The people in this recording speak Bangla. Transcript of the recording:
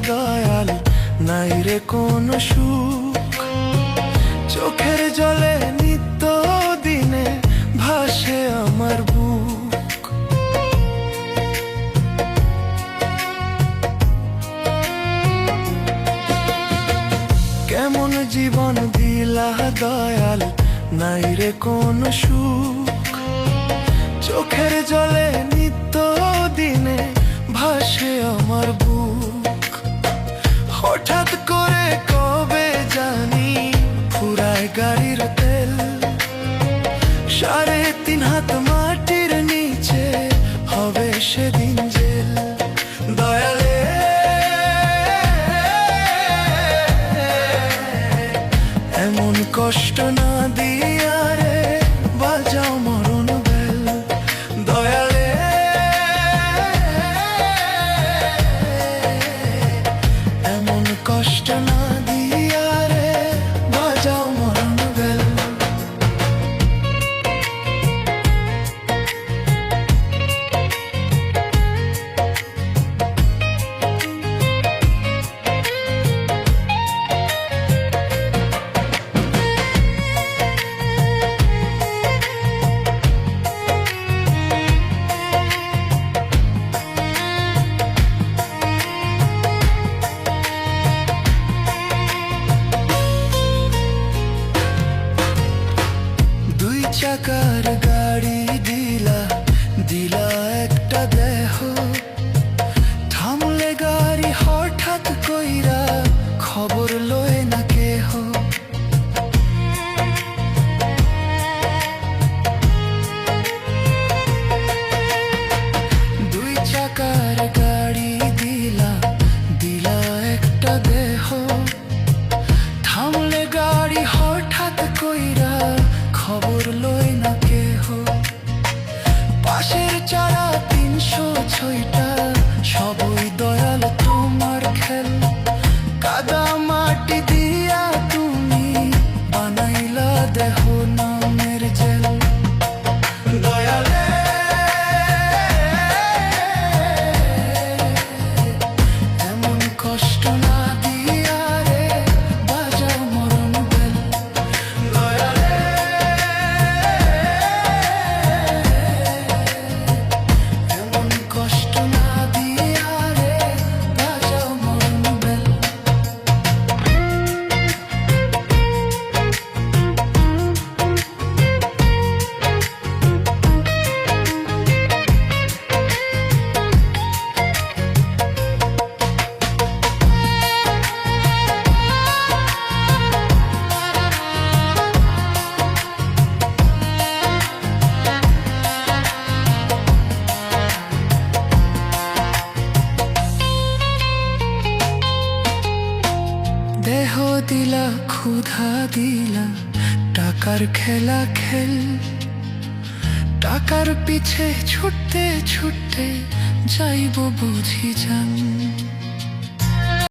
দয়াল, নাই রে কোনো সুখ। চোখের জলে নিত্য দিনে ভাসে আমার বুক। কেমন জীবন দিলা দয়াল, নাই রে কোনো সুখ। চোখের জলে নিত্য দিনে ভাসে আমার বুক। হঠাৎ করে কবে জানি ফুরায় গাড়ির তেল, 3.5 হাত মাটির নিচে হবে সেদিন জেল। দয়ালে এমন কষ্ট না দিয়া রে বাজাও মরণ বেল। দয়ালে এমন কষ্ট না দিয়া রে বাজাও মরণ বেল। চাকার গাড়ি দিলা, দিলা একটা দেহ। থামলে গাড়ি হঠাৎ কইরা, খবর লয় না কেহ। দুই চাকার গাড়ি দিলা, দিলা একটা দেহ। থামলে গাড়ি হঠাৎ কইরা, খবর লয় না কেহ। পাশের চারা 306টা, সবই দয়াল তোমার খেল। কাদা মাটি দিয়া তুমি বানাইলা দেহ নামের জেল। দয়ালে এমন কষ্ট না দিয়া রে বাজাও মরণ বেল। দয়ালে এমন কষ্ট না দিয়া রে বাজাও মরণ বেল। দেহ দিলা, ক্ষুধা দিলা, টাকার খেলা খেল। টাকার পিছে ছুটতে ছুটতে যাইব বুঝি জান।